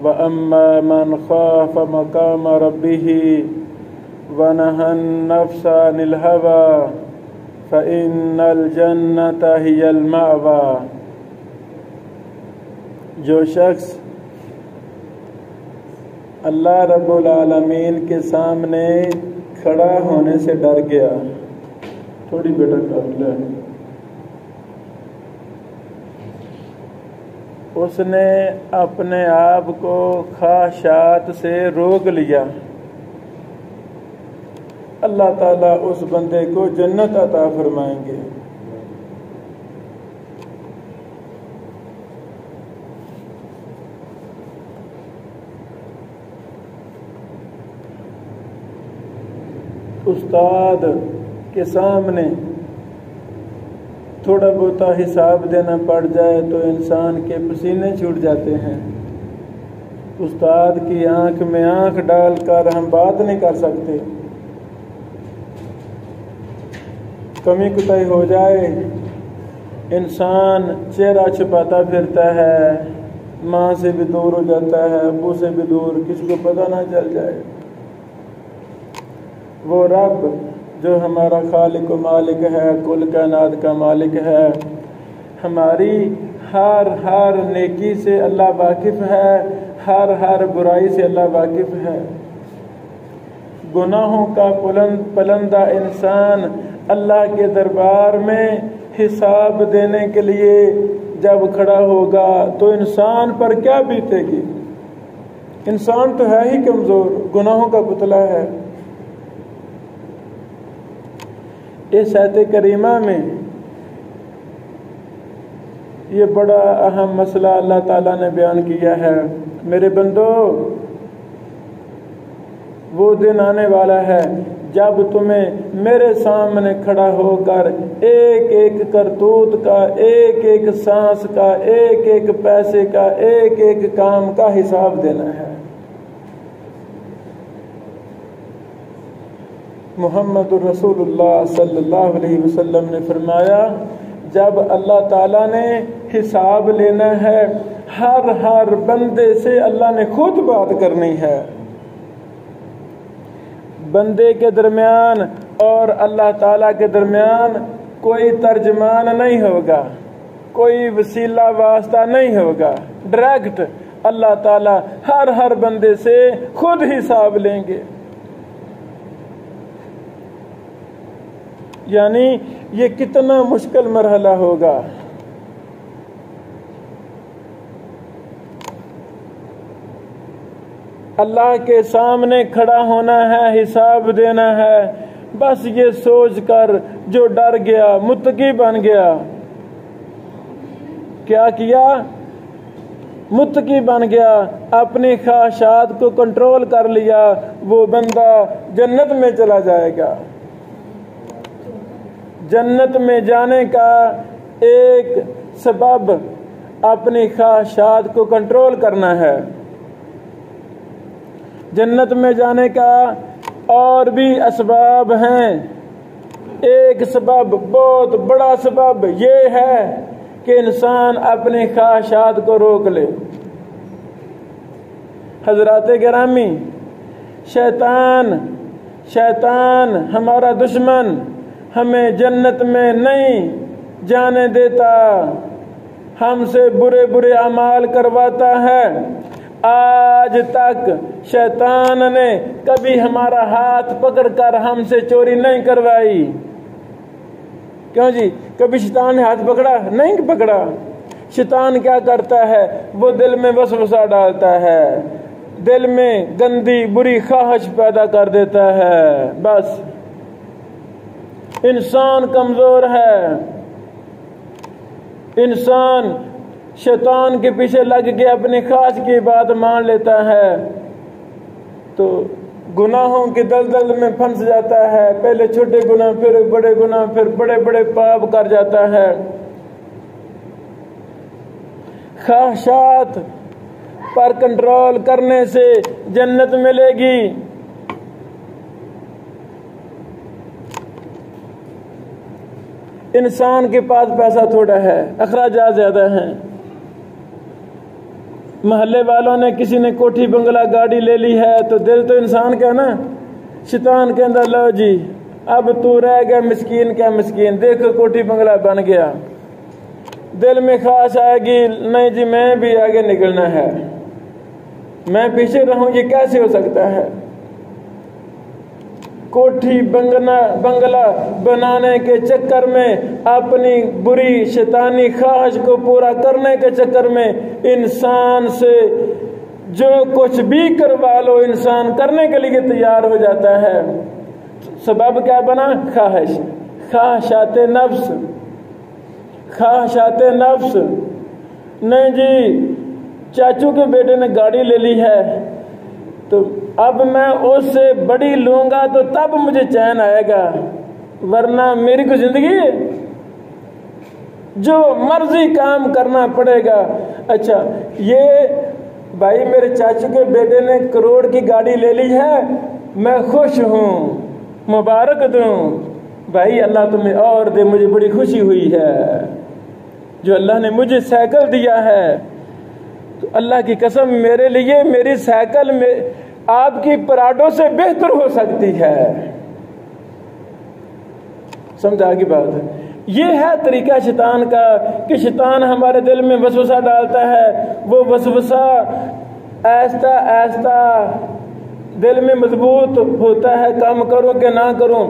وَأَمَّا مَنْ خَافَ مَقَامَ رَبِّهِ وَنَهَى النَّفْسَ عَنِ الْهَوَى فَإِنَّ الْجَنَّةَ هِيَ الْمَأْوَى۔ جو شخص اللہ رب العالمین کے سامنے کھڑا ہونے سے ڈر گیا، تھوڑی بیٹا کر لے، اس نے اپنے آپ کو خواہشات سے روک لیا، اللہ تعالیٰ اس بندے کو جنت عطا فرمائیں گے۔ استاد کے سامنے تھوڑا بہت حساب دینا پڑ جائے تو انسان کے پسینے چھوٹ جاتے ہیں۔ استاد کی آنکھ میں آنکھ ڈال کر ہم بات نہیں کر سکتے، کمی کوتاہی ہو جائے انسان چہرہ چھپاتا پھرتا ہے، ماں سے بھی دور ہو جاتا ہے، ابو سے بھی دور، کسی کو پتہ نہ چل جائے۔ وہ رب جو ہمارا خالق و مالک ہے، کل کائنات کا مالک ہے، ہماری ہر نیکی سے اللہ واقف ہے، ہر برائی سے اللہ واقف ہے۔ گناہوں کا پلندہ انسان اللہ کے دربار میں حساب دینے کے لیے جب کھڑا ہوگا تو انسان پر کیا بیتے گی؟ انسان تو ہے ہی کمزور، گناہوں کا پتلا ہے۔ اس آیت کریمہ میں یہ بڑا اہم مسئلہ اللہ تعالیٰ نے بیان کیا ہے۔ میرے بندو، وہ دن آنے والا ہے جب تمہیں میرے سامنے کھڑا ہو کر ایک ایک کرتوت کا، ایک ایک سانس کا، ایک ایک پیسے کا، ایک ایک کام کا حساب دینا ہے۔ محمد رسول اللہ صلی اللہ علیہ وسلم نے فرمایا، جب اللہ تعالیٰ نے حساب لینا ہے، ہر بندے سے اللہ نے خود بات کرنی ہے۔ بندے کے درمیان اور اللہ تعالیٰ کے درمیان کوئی ترجمان نہیں ہوگا، کوئی وسیلہ واسطہ نہیں ہوگا، ڈائریکٹ اللہ تعالیٰ ہر بندے سے خود حساب لیں گے۔ یعنی یہ کتنا مشکل مرحلہ ہوگا۔ اللہ کے سامنے کھڑا ہونا ہے، حساب دینا ہے، بس یہ سوچ کر جو ڈر گیا، متقی بن گیا، کیا کیا؟ متقی بن گیا، اپنی خواہشات کو کنٹرول کر لیا، وہ بندہ جنت میں چلا جائے گا۔ جنت میں جانے کا ایک سبب اپنی خواہشات کو کنٹرول کرنا ہے۔ جنت میں جانے کا اور بھی اسباب ہیں۔ ایک سبب، بہت بڑا سبب یہ ہے کہ انسان اپنی خواہشات کو روک لے۔ حضرات گرامی، شیطان ہمارا دشمن ہمیں جنت میں نہیں جانے دیتا، ہم سے برے اعمال کرواتا ہے۔ آج تک شیطان نے کبھی ہمارا ہاتھ پکڑ کر ہم سے چوری نہیں کروائی۔ کیوں جی؟ کبھی شیطان نے ہاتھ پکڑا؟ نہیں پکڑا۔ شیطان کیا کرتا ہے؟ وہ دل میں وسوسہ ڈالتا ہے، دل میں گندی بری خواہش پیدا کر دیتا ہے۔ بس انسان کمزور ہے، انسان شیطان کے پیچھے لگ کے اپنی خواہش کی بات مان لیتا ہے تو گناہوں کی دلدل میں پھنس جاتا ہے۔ پہلے چھوٹے گناہ، پھر بڑے گناہ، پھر بڑے پاپ کر جاتا ہے۔ خواہشات پر کنٹرول کرنے سے جنت ملے گی۔ انسان کے پاس پیسہ تھوڑا ہے، اخراجات زیادہ ہیں، محلے والوں نے کسی نے کوٹھی بنگلہ گاڑی لے لی ہے تو دل تو انسان کا نا شیطان کے اندر لو جی اب تو رہ گیا مسکین کیا مسکین، دیکھو کوٹھی بنگلہ بن گیا، دل میں خواہش آئے گی نہیں جی میں بھی آگے نکلنا ہے، میں پیچھے رہوں، یہ کیسے ہو سکتا ہے؟ کوٹھی بنگلہ بنانے کے چکر میں اپنی بری شیطانی خواہش کو پورا کرنے کے چکر میں انسان سے جو کچھ بھی کروا لو انسان کرنے کے لیے تیار ہو جاتا ہے۔ سبب کیا بنا؟ خواہش، خواہشات نفس، خواہشات نفس۔ نہیں جی چاچو کے بیٹے نے گاڑی لے لی ہے تو اب میں اس سے بڑی لوں گا تو تب مجھے چین آئے گا، ورنہ میری کو زندگی ہے، جو مرضی کام کرنا پڑے گا۔ اچھا یہ بھائی میرے چاچو کے بیٹے نے کروڑ کی گاڑی لے لی ہے، میں خوش ہوں، مبارک دوں بھائی، اللہ تمہیں اور دے، مجھے بڑی خوشی ہوئی ہے جو اللہ نے مجھے سائیکل دیا ہے۔ تو اللہ کی قسم میرے لیے میری سائیکل میں آپ کی پراڈو سے بہتر ہو سکتی ہے۔ سمجھا کی بات؟ یہ ہے طریقہ شیطان کا کہ شیطان ہمارے دل میں وسوسہ ڈالتا ہے، وہ وسوسہ آہستہ آہستہ دل میں مضبوط ہوتا ہے، کام کروں کہ نہ کروں۔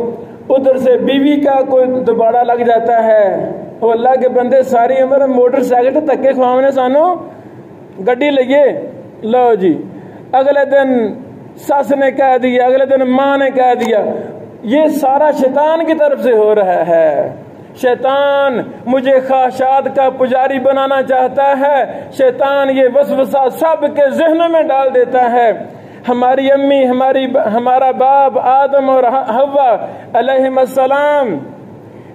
ادھر سے بیوی کا کوئی دوبارہ لگ جاتا ہے، وہ اللہ کے بندے ساری عمر موٹر سائیکل تکے خواہنے سانو گڈی لئیے لو جی، اگلے دن ساس نے کہہ دیا، اگلے دن ماں نے کہہ دیا، یہ سارا شیطان کی طرف سے ہو رہا ہے۔ شیطان مجھے خواہشات کا پجاری بنانا چاہتا ہے، شیطان یہ وسوسہ سب کے ذہنوں میں ڈال دیتا ہے۔ ہماری امی ہمارا باپ آدم اور حوا علیہم السلام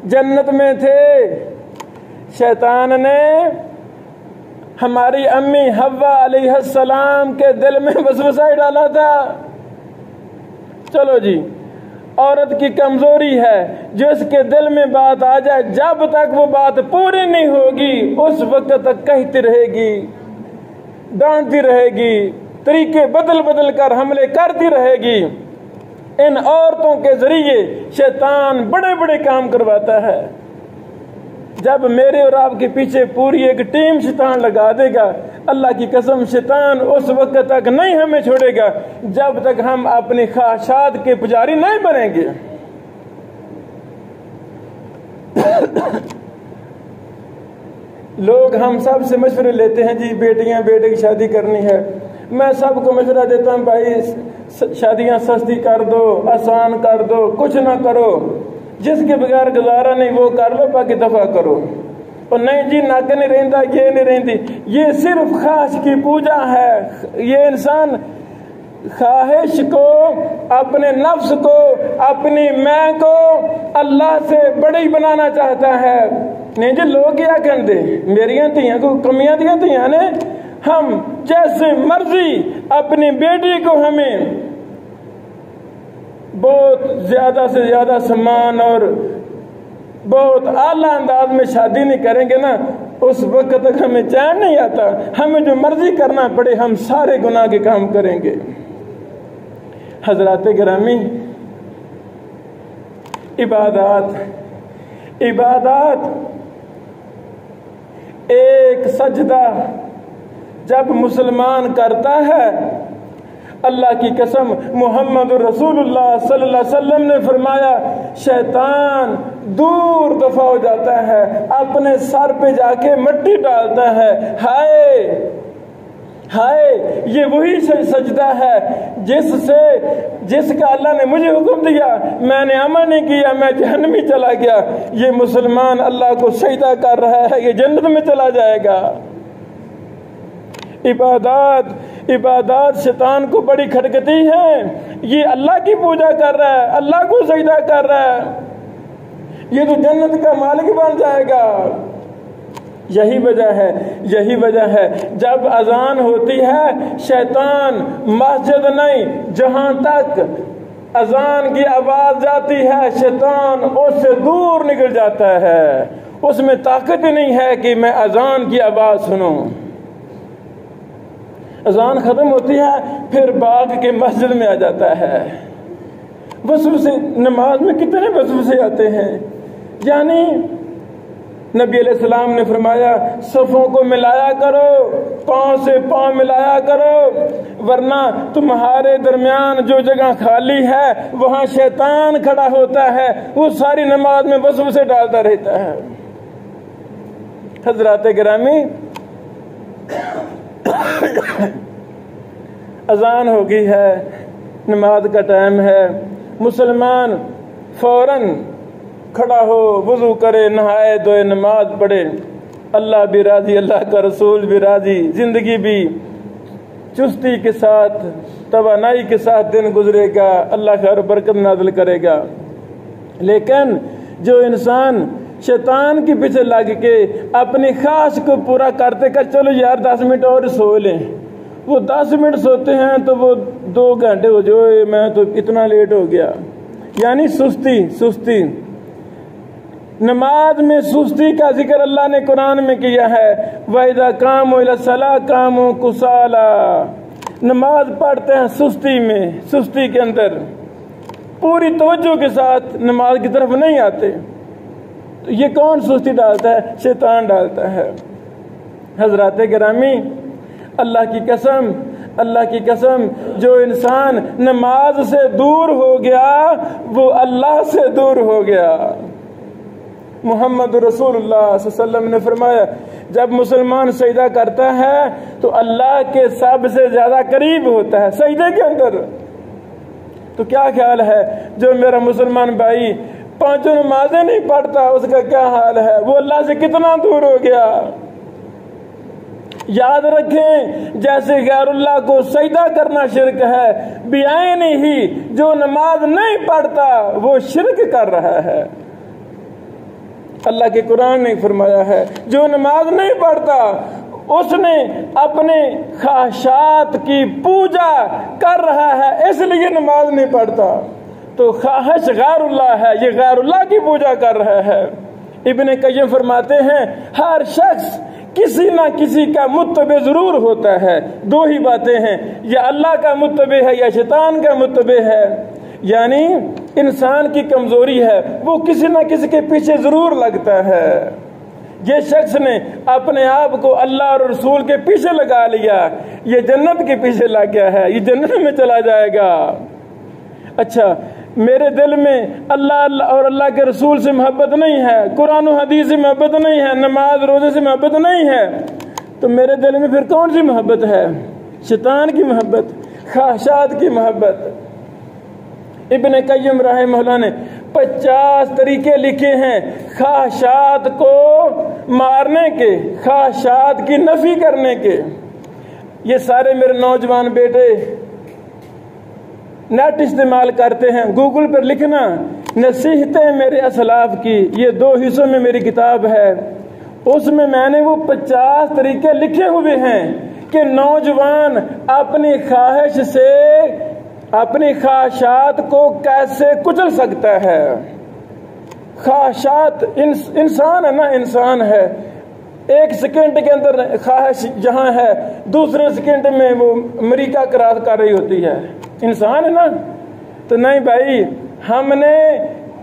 جنت میں تھے، شیطان نے ہماری امی حوا علیہ السلام کے دل میں وسوسہ ڈالا تھا۔ چلو جی عورت کی کمزوری ہے، جس کے دل میں بات آ جائے جب تک وہ بات پوری نہیں ہوگی اس وقت تک کہتی رہے گی، ڈانٹتی رہے گی، طریقے بدل کر حملے کرتی رہے گی۔ ان عورتوں کے ذریعے شیطان بڑے بڑے کام کرواتا ہے۔ جب میرے اور آپ کے پیچھے پوری ایک ٹیم شیطان لگا دے گا، اللہ کی قسم شیطان اس وقت تک نہیں ہمیں چھوڑے گا جب تک ہم اپنی خواہشات کے پجاری نہیں بنیں گے۔ لوگ ہم سب سے مشورے لیتے ہیں جی بیٹیاں بیٹے کی شادی کرنی ہے، میں سب کو مشورہ دیتا ہوں بھائی شادیاں سستی کر دو، آسان کر دو، کچھ نہ کرو، جس کے بغیر گزارا نہیں وہ کر لو، باقی دفع کرو۔ اور نہیں جی ناک نہیں رہندا، یہ نہیں رہندی، یہ صرف خواہش کی پوجا ہے۔ یہ انسان خواہش کو، اپنے نفس کو، اپنی میں کو اللہ سے بڑی بنانا چاہتا ہے۔ نہیں جی لوگ کیا کہندے میریاں دھیاں کو کمیاں دیاں دھیاں نے، ہم جیسے مرضی اپنی بیٹی کو ہمیں بہت زیادہ سے زیادہ سامان اور بہت اعلیٰ انداز میں شادی نہیں کریں گے نا، اس وقت تک ہمیں چین نہیں آتا، ہمیں جو مرضی کرنا پڑے ہم سارے گناہ کے کام کریں گے۔ حضرات گرامی، عبادات ایک سجدہ جب مسلمان کرتا ہے، اللہ کی قسم محمد رسول اللہ صلی اللہ علیہ وسلم نے فرمایا شیطان دور دفع ہو جاتا ہے، اپنے سر پہ جا کے مٹی ڈالتا ہے۔ ہائے یہ وہی سجدہ ہے جس کا اللہ نے مجھے حکم دیا، میں نے عمل نہیں کیا، میں جہنمی چلا گیا۔ یہ مسلمان اللہ کو سجدہ کر رہا ہے، یہ جنت میں چلا جائے گا۔ عبادات شیطان کو بڑی کھٹکتی ہیں، یہ اللہ کی پوجا کر رہا ہے، اللہ کو سجدہ کر رہا ہے، یہ تو جنت کا مالک بن جائے گا۔ یہی وجہ ہے جب اذان ہوتی ہے شیطان مسجد نہیں، جہاں تک اذان کی آواز جاتی ہے شیطان اس سے دور نکل جاتا ہے، اس میں طاقت نہیں ہے کہ میں اذان کی آواز سنوں۔ اذان ختم ہوتی ہے پھر باغ کے مسجد میں آ جاتا ہے. وسوسے نماز میں کتنے وسوسے آتے ہیں. یعنی نبی علیہ السلام نے فرمایا صفوں کو ملایا کرو, پاؤں سے پاؤں ملایا کرو, ورنہ تمہارے درمیان جو جگہ خالی ہے وہاں شیطان کھڑا ہوتا ہے, وہ ساری نماز میں وسوسے ڈالتا رہتا ہے. حضرات گرامی, اذان ہو گئی ہے, نماز کا ٹائم ہے. مسلمان فوراً کھڑا ہو, وضو کرے, نہائے دھوئے, نماز پڑھے. اللہ بھی راضی, اللہ کا رسول بھی راضی, زندگی بھی چستی کے ساتھ, توانائی کے ساتھ دن گزرے گا, اللہ خیر و برکت نازل کرے گا. لیکن جو انسان شیطان کے پیچھے لگ کے اپنی خواہش کو پورا کرتے کر چلو یار 10 منٹ اور سو لیں, وہ 10 منٹ سوتے ہیں تو وہ 2 گھنٹے ہو جو میں تو اتنا لیٹ ہو گیا. یعنی سستی. نماز میں سستی کا ذکر اللہ نے قرآن میں کیا ہے. وَإِذَا قَامُوا إِلَى الصَّلَاةِ قَامُوا كُسَالَىٰ. نماز پڑھتے ہیں سستی میں, سستی کے اندر, پوری توجہ کے ساتھ نماز کی طرف نہیں آتے. تو یہ کون سستی ڈالتا ہے؟ شیطان ڈالتا ہے. حضرات گرامی, اللہ کی قسم جو انسان نماز سے دور ہو گیا وہ اللہ سے دور ہو گیا. محمد رسول اللہ صلی اللہ علیہ وسلم نے فرمایا جب مسلمان سجدہ کرتا ہے تو اللہ کے سب سے زیادہ قریب ہوتا ہے سجدے کے اندر. تو کیا خیال ہے جو میرا مسلمان بھائی 5 نمازیں نہیں پڑھتا, اس کا کیا حال ہے؟ وہ اللہ سے کتنا دور ہو گیا. یاد رکھیں جیسے غیر اللہ کو سجدہ کرنا شرک ہے, بعین ہی جو نماز نہیں پڑھتا وہ شرک کر رہا ہے. اللہ کے قرآن نے فرمایا ہے جو نماز نہیں پڑھتا اس نے اپنے خواہشات کی پوجا کر رہا ہے, اس لیے نماز نہیں پڑھتا. تو خواہش غیر اللہ ہے, یہ غیر اللہ کی پوجا کر رہا ہے. ابن قیم فرماتے ہیں ہر شخص کسی نہ کسی کا متبع ضرور ہوتا ہے. 2 ہی باتیں ہیں, یا اللہ کا متبع ہے یا شیطان کا متبع ہے. یعنی انسان کی کمزوری ہے, وہ کسی نہ کسی کے پیچھے ضرور لگتا ہے. یہ شخص نے اپنے آپ کو اللہ اور رسول کے پیچھے لگا لیا, یہ جنت کے پیچھے لگ گیا ہے, یہ جنت میں چلا جائے گا. اچھا, میرے دل میں اللہ اور اللہ کے رسول سے محبت نہیں ہے, قرآن و حدیث سے محبت نہیں ہے, نماز روزے سے محبت نہیں ہے, تو میرے دل میں پھر کون سی محبت ہے؟ شیطان کی محبت, خواہشات کی محبت. ابن قیم رحمہ اللہ نے 50 طریقے لکھے ہیں خواہشات کو مارنے کے, خواہشات کی نفی کرنے کے. یہ سارے میرے نوجوان بیٹے نیٹ استعمال کرتے ہیں, گوگل پر لکھنا نصیحتیں میرے اسلاف کی, یہ 2 حصوں میں میری کتاب ہے. اس میں نے وہ 50 طریقے لکھے ہوئے ہیں کہ نوجوان اپنی خواہش سے اپنی خواہشات کو کیسے کچل سکتا ہے. خواہشات انسان ہے نا, انسان ہے, 1 سیکنڈ کے اندر خواہش جہاں ہے دوسرے سیکنڈ میں وہ امریکہ کراس کر رہی ہوتی ہے. انسان ہے نا. تو نہیں بھائی, ہم نے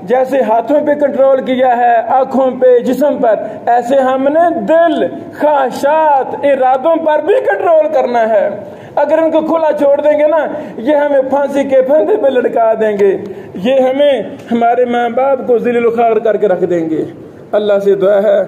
جیسے ہاتھوں پہ کنٹرول کیا ہے, آنکھوں پہ, جسم پر, ایسے ہم نے دل, خواہشات, ارادوں پر بھی کنٹرول کرنا ہے. اگر ان کو کھلا چھوڑ دیں گے نا, یہ ہمیں پھانسی کے پھندے پہ لٹکا دیں گے, یہ ہمیں ہمارے ماں باپ کو ذلیل و خوار کر کے رکھ دیں گے. اللہ سے دعا ہے